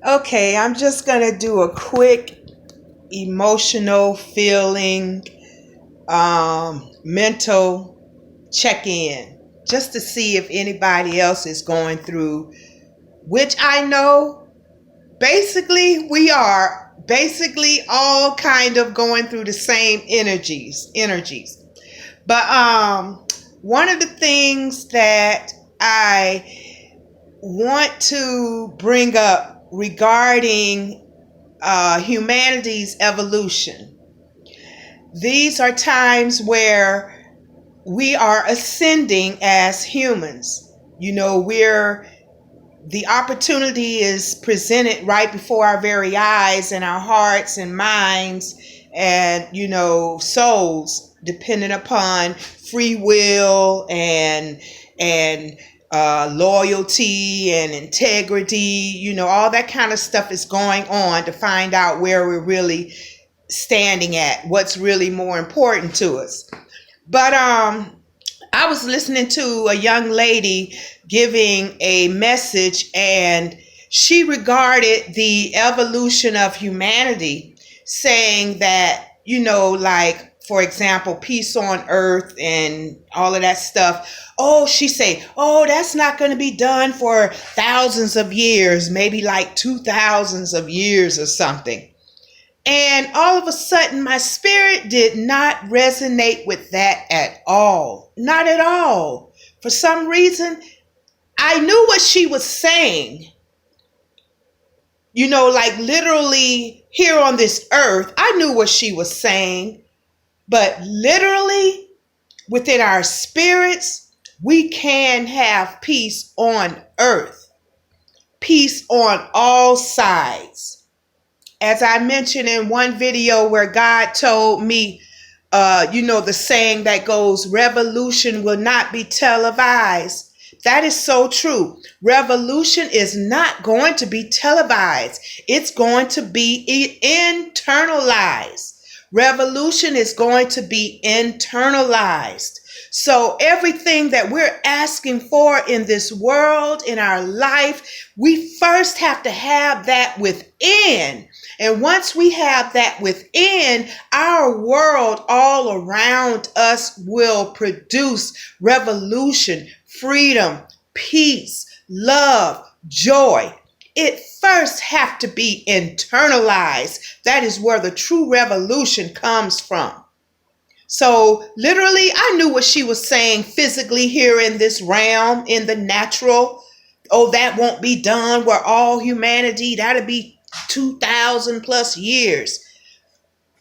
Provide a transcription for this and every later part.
Okay, I'm just going to do a quick emotional feeling, mental check in just to see if anybody else is going through, which I know basically we are basically all kind of going through the same energies. But one of the things that I want to bring up regarding humanity's evolution. These are times where we are ascending as humans. The opportunity is presented right before our very eyes, and our hearts and minds and, souls, depending upon free will and loyalty and integrity, all that kind of stuff is going on to find out where we're really standing at, what's really more important to us. But I was listening to a young lady giving a message, and she regarded the evolution of humanity, saying that, like, for example, peace on earth and all of that stuff. Oh, she say, that's not going to be done for thousands of years, maybe like 2,000 of years or something. And all of a sudden, my spirit did not resonate with that at all. Not at all. For some reason, I knew what she was saying. Like literally here on this earth, I knew what she was saying. But literally within our spirits, we can have peace on earth. Peace on all sides. As I mentioned in one video where God told me, the saying that goes, revolution will not be televised. That is so true. Revolution is not going to be televised. It's going to be internalized. Revolution is going to be internalized. So everything that we're asking for in this world, in our life, we first have to have that within. And once we have that within, our world all around us will produce revolution, freedom, peace, love, joy. It first have to be internalized. That is where the true revolution comes from. So literally, I knew what she was saying physically here in this realm, in the natural. Oh, that won't be done where all humanity, that'll be 2,000 plus years.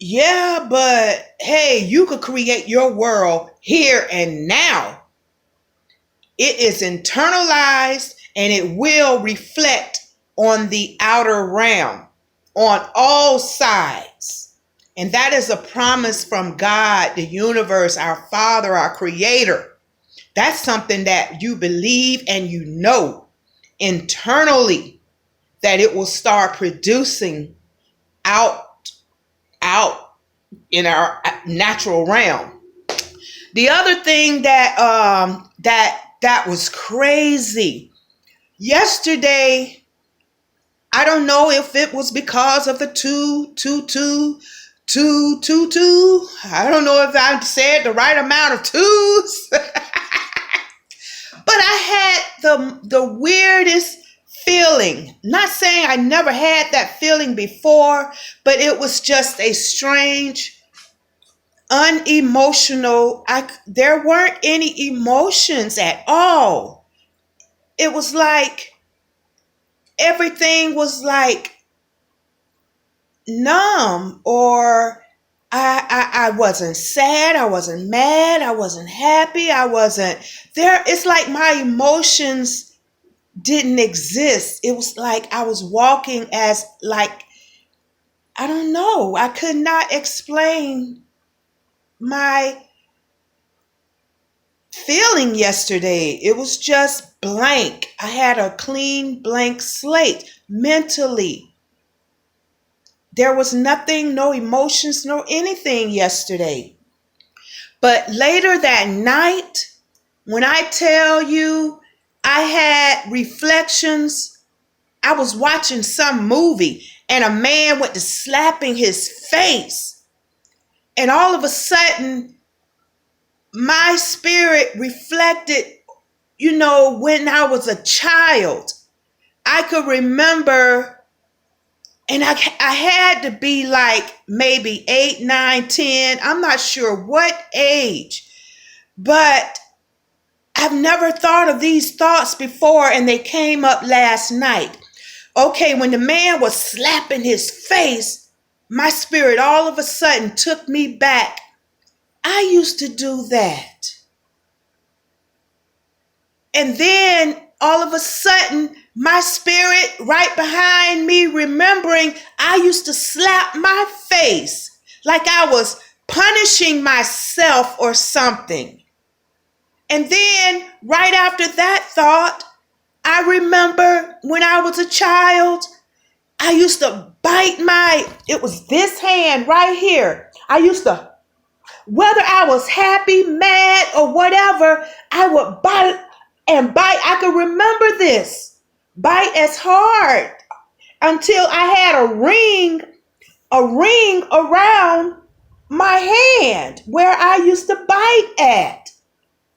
Yeah, but hey, you could create your world here and now. It is internalized and it will reflect on the outer realm, on all sides. And that is a promise from God, the universe, our Father, our Creator. That's something that you believe and you know internally that it will start producing out in our natural realm. The other thing that was crazy yesterday, I don't know if it was because of the 222. I don't know if I said the right amount of twos. But I had the weirdest feeling. Not saying I never had that feeling before, but it was just a strange, unemotional. There weren't any emotions at all. It was like everything was like numb, or I wasn't sad, I wasn't mad, I wasn't happy, I wasn't there. It's like my emotions didn't exist. It was like I was walking as like, I don't know, I could not explain my feeling yesterday. It was just blank. I had a clean blank slate mentally. There was nothing, no emotions, no anything yesterday. But later that night, when I tell you I had reflections, I was watching some movie and a man went to slapping his face. And all of a sudden, my spirit reflected, when I was a child. I could remember, and I had to be like maybe 8, 9, 10. I'm not sure what age, but I've never thought of these thoughts before, and they came up last night. Okay, when the man was slapping his face, my spirit all of a sudden took me back. I used to do that. And then all of a sudden, my spirit right behind me, remembering I used to slap my face like I was punishing myself or something. And then right after that thought, I remember when I was a child, I used to bite it was this hand right here. I used to, whether I was happy, mad, or whatever, I would bite and bite. I could remember this. Bite as hard until I had a ring around my hand where I used to bite at.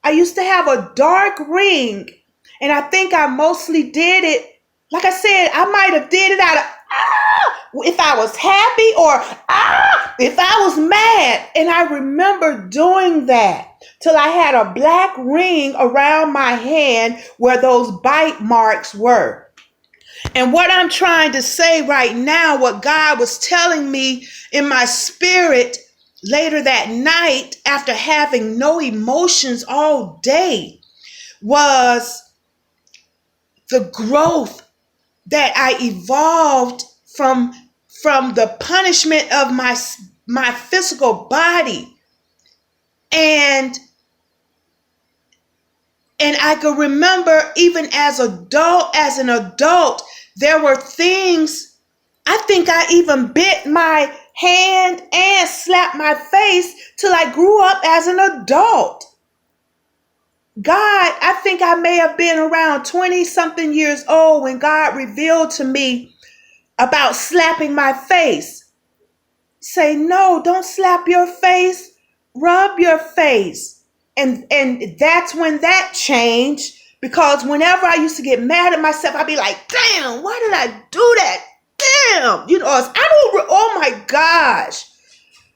I used to have a dark ring, and I think I mostly did it. Like I said, I might have did it out of if I was happy or if I was mad. And I remember doing that till I had a black ring around my hand where those bite marks were. And what I'm trying to say right now, what God was telling me in my spirit later that night after having no emotions all day, was the growth that I evolved from the punishment of my physical body. And I could remember even as an adult, there were things, I think I even bit my hand and slapped my face till I grew up as an adult. God, I think I may have been around 20 something years old when God revealed to me about slapping my face. Say, no, don't slap your face, rub your face. And that's when that changed, because whenever I used to get mad at myself, I'd be like, damn, why did I do that? Damn, oh my gosh.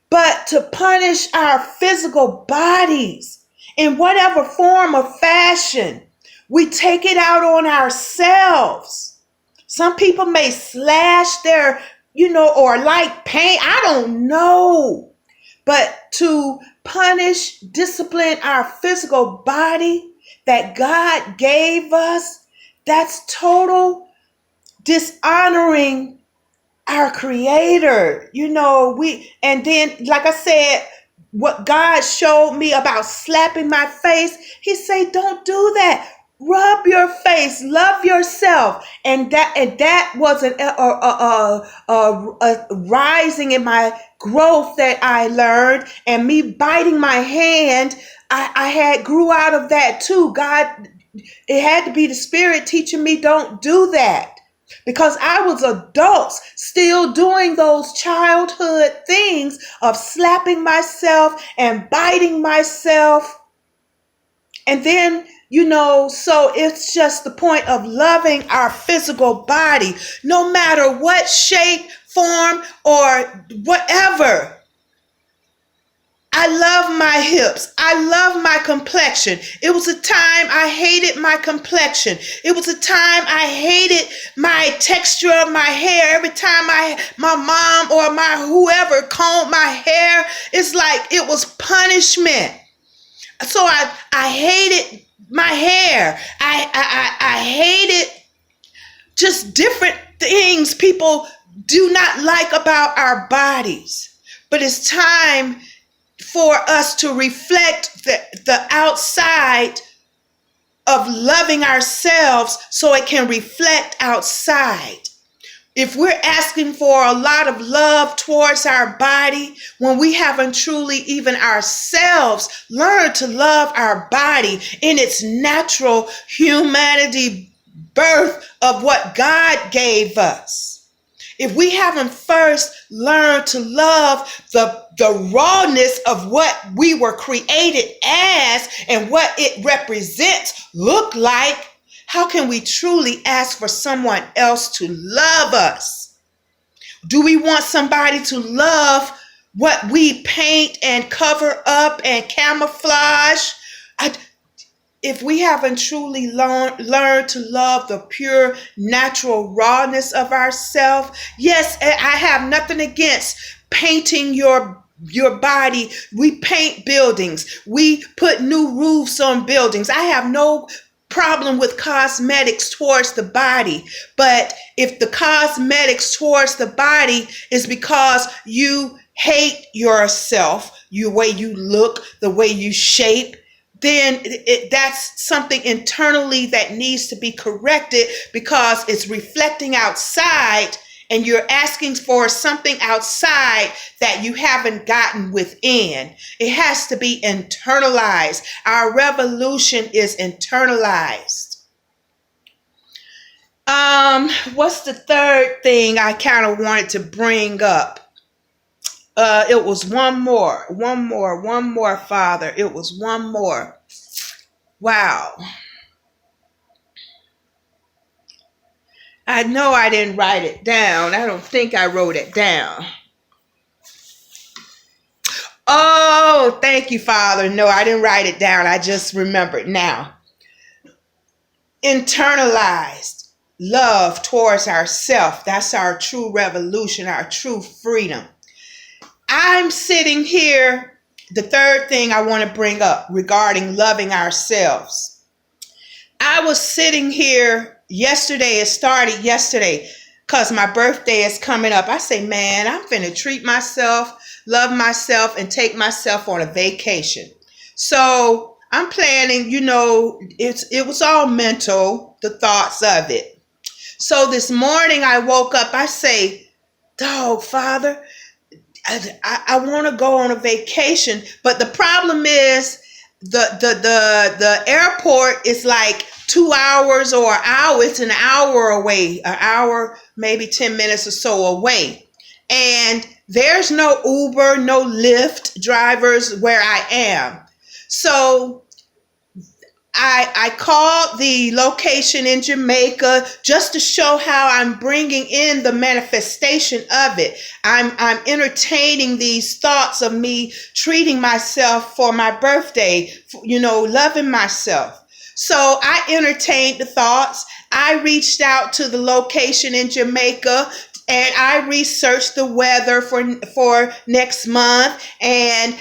But to punish our physical bodies in whatever form or fashion, we take it out on ourselves. Some people may slash their, or like pain. I don't know. But to punish, discipline our physical body that God gave us, that's total dishonoring our Creator. And then, like I said, what God showed me about slapping my face, He said, don't do that. Rub your face, love yourself. And that was a rising in my growth that I learned, and me biting my hand, I grew out of that too. God, it had to be the Spirit teaching me, don't do that. Because I was adults still doing those childhood things of slapping myself and biting myself. And then, so it's just the point of loving our physical body, no matter what shape, form, or whatever. I love my hips. I love my complexion. It was a time I hated my complexion. It was a time I hated my texture of my hair. Every time my mom or my whoever combed my hair, it's like it was punishment. So I hated my hair. I hated just different things people do not like about our bodies. But it's time for us to reflect the outside of loving ourselves so it can reflect outside. If we're asking for a lot of love towards our body, when we haven't truly even ourselves learned to love our body in its natural humanity birth of what God gave us. If we haven't first learned to love the rawness of what we were created as and what it represents, look like, how can we truly ask for someone else to love us? Do we want somebody to love what we paint and cover up and camouflage? If we haven't truly learned to love the pure, natural rawness of ourselves, yes, I have nothing against painting your body. We paint buildings. We put new roofs on buildings. I have no problem with cosmetics towards the body. But if the cosmetics towards the body is because you hate yourself, the way you look, the way you shape, then that's something internally that needs to be corrected, because it's reflecting outside and you're asking for something outside that you haven't gotten within. It has to be internalized. Our revolution is internalized. What's the third thing I kind of wanted to bring up? It was one more, Father. It was one more. Wow. I know I didn't write it down. I don't think I wrote it down. Oh, thank you, Father. No, I didn't write it down. I just remembered now. Internalized love towards ourselves. That's our true revolution, our true freedom. I'm sitting here, the third thing I want to bring up regarding loving ourselves. I was sitting here yesterday, it started yesterday, because my birthday is coming up. I say, man, I'm finna treat myself, love myself, and take myself on a vacation. So I'm planning, it was all mental, the thoughts of it. So this morning I woke up, I say, dog, Father, I want to go on a vacation, but the problem is the airport is like 2 hours or an hour. It's an hour away, an hour, maybe 10 minutes or so away. And there's no Uber, no Lyft drivers where I am. So I called the location in Jamaica just to show how I'm bringing in the manifestation of it. I'm entertaining these thoughts of me treating myself for my birthday, loving myself. So I entertained the thoughts. I reached out to the location in Jamaica and I researched the weather for next month. And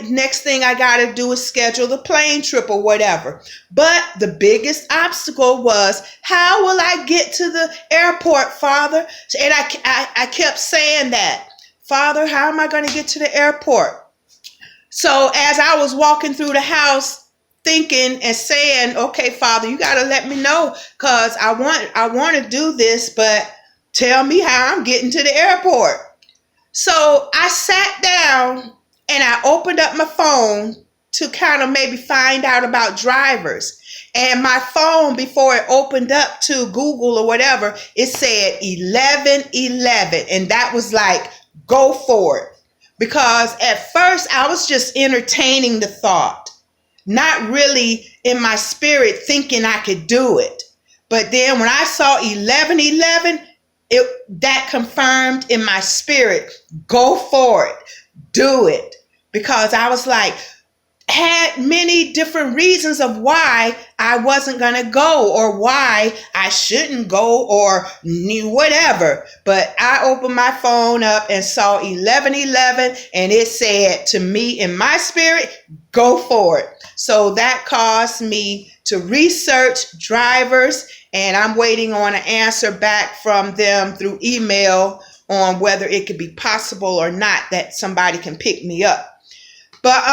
next thing I got to do is schedule the plane trip or whatever. But the biggest obstacle was, how will I get to the airport, Father? And I kept saying that, Father, how am I going to get to the airport? So as I was walking through the house, thinking and saying, okay, Father, you got to let me know, because I want to do this, but tell me how I'm getting to the airport. So I sat down and I opened up my phone to kind of maybe find out about drivers. And my phone, before it opened up to Google or whatever, it said 1111. And that was like, go for it. Because at first I was just entertaining the thought, not really in my spirit thinking I could do it. But then when I saw 1111, that confirmed in my spirit, go for it, do it. Because I was like, had many different reasons of why I wasn't going to go or why I shouldn't go or whatever. But I opened my phone up and saw 1111 and it said to me in my spirit, go for it. So that caused me to research drivers, and I'm waiting on an answer back from them through email on whether it could be possible or not that somebody can pick me up. But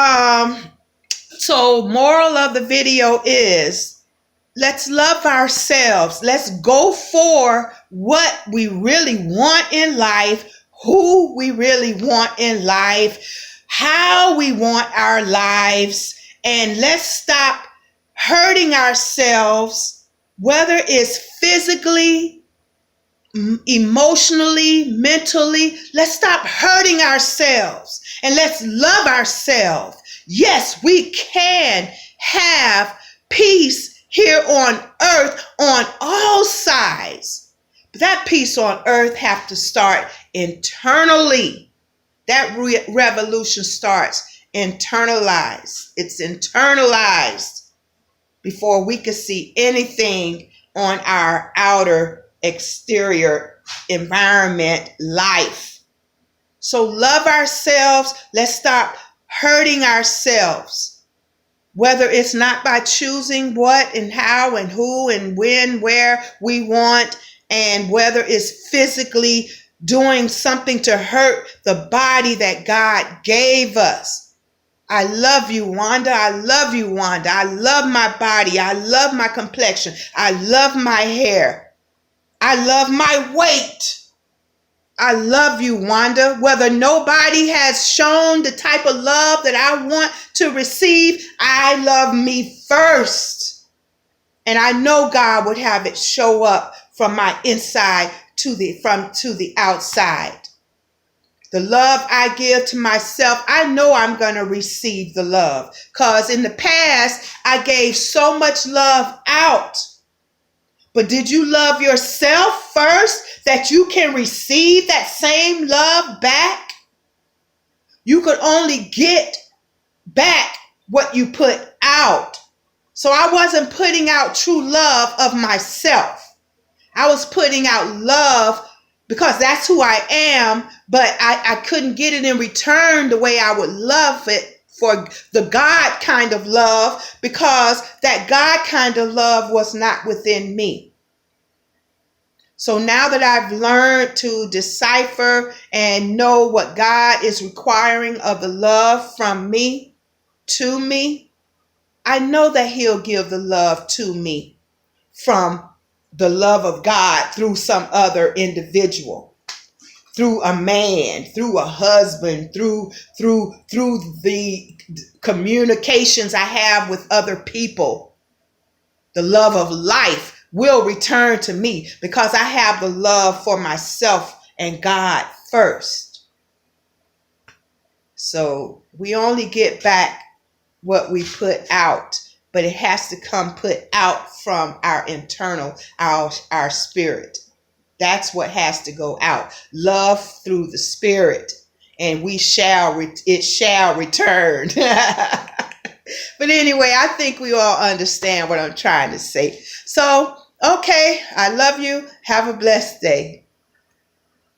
so moral of the video is, let's love ourselves. Let's go for what we really want in life, who we really want in life, how we want our lives, and let's stop hurting ourselves whether it's physically, emotionally, mentally. Let's stop hurting ourselves and let's love ourselves. Yes, we can have peace here on earth on all sides. But that peace on earth have to start internally. That revolution starts internalized. It's internalized before we can see anything on our outer exterior environment, life. So love ourselves. Let's stop hurting ourselves. Whether it's not by choosing what and how and who and when, where we want, and whether it's physically doing something to hurt the body that God gave us. I love you, Wanda. I love you, Wanda. I love my body. I love my complexion. I love my hair. I love my weight. I love you, Wanda. Whether nobody has shown the type of love that I want to receive, I love me first. And I know God would have it show up from my inside to the outside. The love I give to myself, I know I'm going to receive the love. Because in the past, I gave so much love out. But did you love yourself first that you can receive that same love back? You could only get back what you put out. So I wasn't putting out true love of myself. I was putting out love because that's who I am, but I couldn't get it in return the way I would love it for the God kind of love, because that God kind of love was not within me. So now that I've learned to decipher and know what God is requiring of the love from me to me, I know that He'll give the love to me from the love of God through some other individual, through a man, through a husband, through the communications I have with other people. The love of life will return to me because I have the love for myself and God first. So we only get back what we put out, but it has to come put out from our internal, our spirit. That's what has to go out. Love through the spirit, and it shall return. But anyway, I think we all understand what I'm trying to say. So, okay, I love you. Have a blessed day.